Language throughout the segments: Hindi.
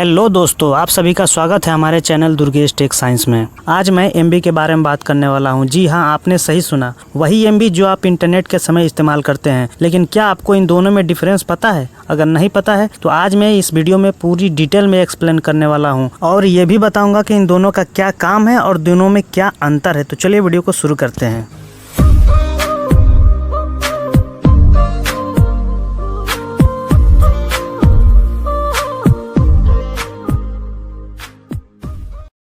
हेलो दोस्तों, आप सभी का स्वागत है हमारे चैनल दुर्गेश टेक साइंस में। आज मैं एमबी के बारे में बात करने वाला हूं। जी हां, आपने सही सुना, वही एमबी जो आप इंटरनेट के समय इस्तेमाल करते हैं। लेकिन क्या आपको इन दोनों में डिफरेंस पता है? अगर नहीं पता है तो आज मैं इस वीडियो में पूरी डिटेल में एक्सप्लेन करने वाला हूँ और ये भी बताऊँगा कि इन दोनों का क्या काम है और दोनों में क्या अंतर है। तो चलिए वीडियो को शुरू करते हैं।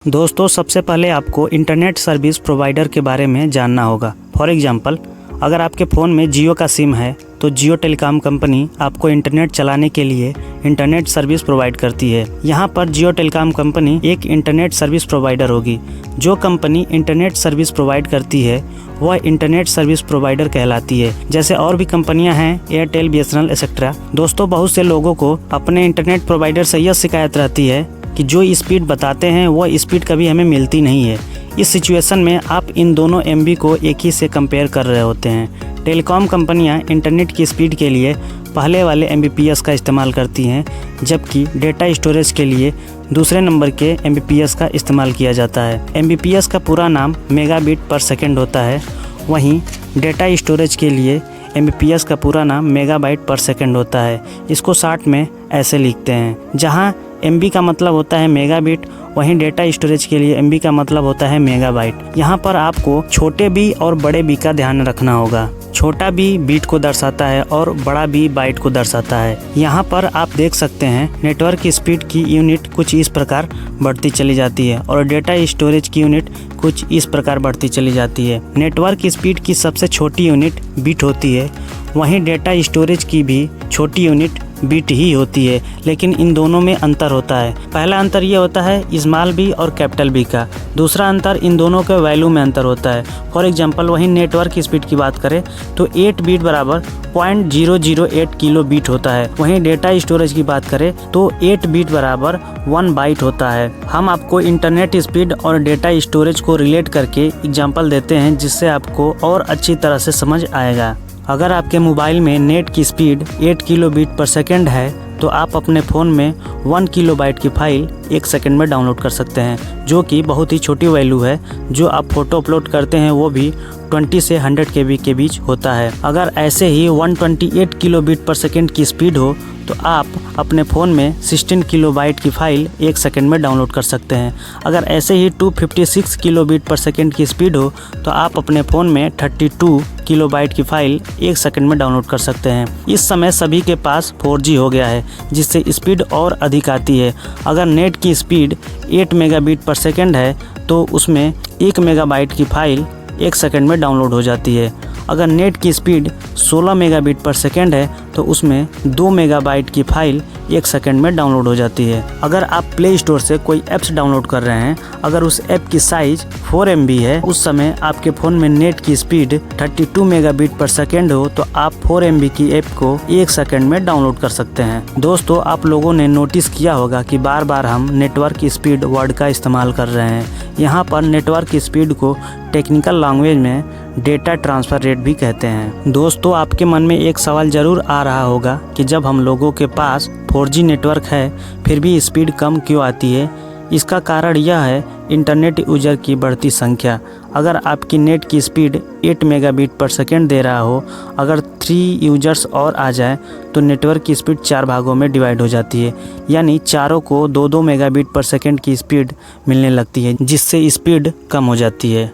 दोस्तों, सबसे पहले आपको इंटरनेट सर्विस प्रोवाइडर के बारे में जानना होगा। फॉर एग्जांपल, अगर आपके फ़ोन में जियो का सिम है तो जियो टेलीकॉम कंपनी आपको इंटरनेट चलाने के लिए इंटरनेट सर्विस प्रोवाइड करती है। यहाँ पर जियो टेलीकॉम कंपनी एक इंटरनेट सर्विस प्रोवाइडर होगी। जो कंपनी इंटरनेट सर्विस प्रोवाइड करती है वह इंटरनेट सर्विस प्रोवाइडर कहलाती है। जैसे और भी कंपनियां हैं, एयरटेल, BSNL एक्सेट्रा। दोस्तों, बहुत से लोगों को अपने इंटरनेट प्रोवाइडर से यह शिकायत रहती है कि जो स्पीड बताते हैं वह स्पीड कभी हमें मिलती नहीं है। इस सिचुएशन में आप इन दोनों एमबी को एक ही से कंपेयर कर रहे होते हैं। टेलीकॉम कंपनियां इंटरनेट की स्पीड के लिए पहले वाले MBPS का इस्तेमाल करती हैं, जबकि डेटा स्टोरेज के लिए दूसरे नंबर के MBPS का इस्तेमाल किया जाता है। MBPS का पूरा नाम मेगाबिट पर सेकेंड होता है, वहीं डेटा स्टोरेज के लिए MBPS का पूरा नाम मेगाबाइट पर सेकेंड होता है। इसको शॉर्ट में ऐसे लिखते हैं। जहाँ MB का मतलब होता है मेगाबिट, वहीं डेटा स्टोरेज के लिए MB का मतलब होता है मेगाबाइट। यहाँ पर आपको छोटे बी और बड़े बी का ध्यान रखना होगा। छोटा बी बीट को दर्शाता है और बड़ा बी बाइट को दर्शाता है। यहाँ पर आप देख सकते हैं नेटवर्क की स्पीड की यूनिट कुछ इस प्रकार बढ़ती चली जाती है और डेटा स्टोरेज की यूनिट कुछ इस प्रकार बढ़ती चली जाती है। नेटवर्क की स्पीड की सबसे छोटी यूनिट बीट होती है, वहीं डेटा स्टोरेज की भी छोटी यूनिट बीट ही होती है। लेकिन इन दोनों में अंतर होता है। पहला अंतर ये होता है स्मॉल बी और कैपिटल बी का। दूसरा अंतर इन दोनों के वैल्यू में अंतर होता है। फॉर एग्जांपल, वहीं नेटवर्क की स्पीड की बात करें तो 8 बीट बराबर 0.008 किलो बीट होता है। वहीं डेटा स्टोरेज की बात करें तो 8 बीट बराबर 1 बाइट होता है। हम आपको इंटरनेट स्पीड और डेटा स्टोरेज को रिलेट करके एग्जाम्पल देते हैं, जिससे आपको और अच्छी तरह से समझ आएगा। अगर आपके मोबाइल में नेट की स्पीड 8 किलो बीट पर सेकेंड है तो आप अपने फ़ोन में 1 किलोबाइट की फाइल 1 सेकंड में डाउनलोड कर सकते हैं, जो कि बहुत ही छोटी वैल्यू है। जो आप फोटो अपलोड करते हैं वो भी 20 से 100 KB के बीच होता है। अगर ऐसे ही 128 किलो बीट पर सेकेंड की स्पीड हो तो आप अपने फ़ोन में 16 किलोबाइट की फ़ाइल 1 सेकंड में डाउनलोड कर सकते हैं। अगर ऐसे ही 256 किलो बीट पर सेकेंड की स्पीड हो तो आप अपने फ़ोन में 32 किलोबाइट की फ़ाइल 1 सेकंड में डाउनलोड कर सकते हैं। इस समय सभी के पास 4G हो गया है, जिससे स्पीड और अधिक आती है। अगर नेट की स्पीड 8 मेगाबिट पर सेकेंड है तो उसमें 1 मेगाबाइट की फ़ाइल 1 सेकंड में डाउनलोड हो जाती है। अगर नेट की स्पीड 16 मेगाबिट पर सेकेंड है तो उसमें 2 मेगाबाइट की फ़ाइल 1 सेकंड में डाउनलोड हो जाती है। अगर आप प्ले स्टोर से कोई ऐप्स डाउनलोड कर रहे हैं, अगर उस ऐप की साइज़ 4 MB है, उस समय आपके फ़ोन में नेट की स्पीड 32 मेगाबिट पर सेकेंड हो तो आप 4 MB की ऐप को 1 सेकंड में डाउनलोड कर सकते हैं। दोस्तों, आप लोगों ने नोटिस किया होगा कि बार बार हम नेटवर्क की स्पीड वर्ड का इस्तेमाल कर रहे हैं। यहाँ पर नेटवर्क की स्पीड को टेक्निकल लैंग्वेज में डेटा ट्रांसफ़र रेट भी कहते हैं। दोस्तों, आपके मन में एक सवाल ज़रूर आ रहा होगा कि जब हम लोगों के पास 4G नेटवर्क है फिर भी स्पीड कम क्यों आती है? इसका कारण यह है इंटरनेट यूजर की बढ़ती संख्या। अगर आपकी नेट की स्पीड 8 मेगाबिट पर सेकेंड दे रहा हो, अगर 3 यूजर्स और आ जाए तो नेटवर्क की स्पीड 4 भागों में डिवाइड हो जाती है, यानी चारों को 2-2 मेगाबिट पर सेकेंड की स्पीड मिलने लगती है, जिससे स्पीड कम हो जाती है।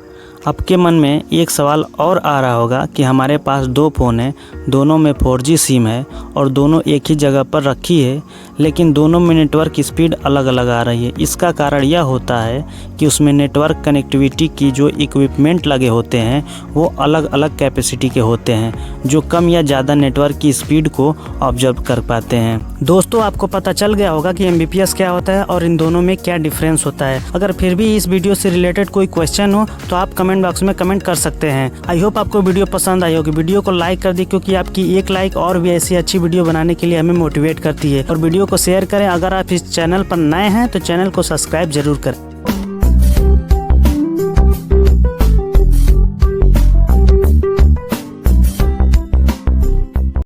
आपके मन में एक सवाल और आ रहा होगा कि हमारे पास 2 फ़ोन हैं, दोनों में 4G सिम है और दोनों एक ही जगह पर रखी है, लेकिन दोनों में नेटवर्क की स्पीड अलग अलग आ रही है। इसका कारण यह होता है कि उसमें नेटवर्क कनेक्टिविटी की जो इक्विपमेंट लगे होते हैं वो अलग अलग कैपेसिटी के होते हैं, जो कम या ज़्यादा नेटवर्क की स्पीड को ऑब्जर्व कर पाते हैं। दोस्तों, आपको पता चल गया होगा कि MBPS क्या होता है और इन दोनों में क्या डिफरेंस होता है। अगर फिर भी इस वीडियो से रिलेटेड कोई क्वेश्चन हो तो आप कमेंट बॉक्स में कमेंट कर सकते हैं। आई होप आपको वीडियो पसंद आई होगी। वीडियो को लाइक कर दी, क्योंकि आपकी एक लाइक और भी ऐसी अच्छी वीडियो बनाने के लिए हमें मोटिवेट करती है। और वीडियो को शेयर करें। अगर आप इस चैनल पर नए हैं तो चैनल को सब्सक्राइब जरूर करें।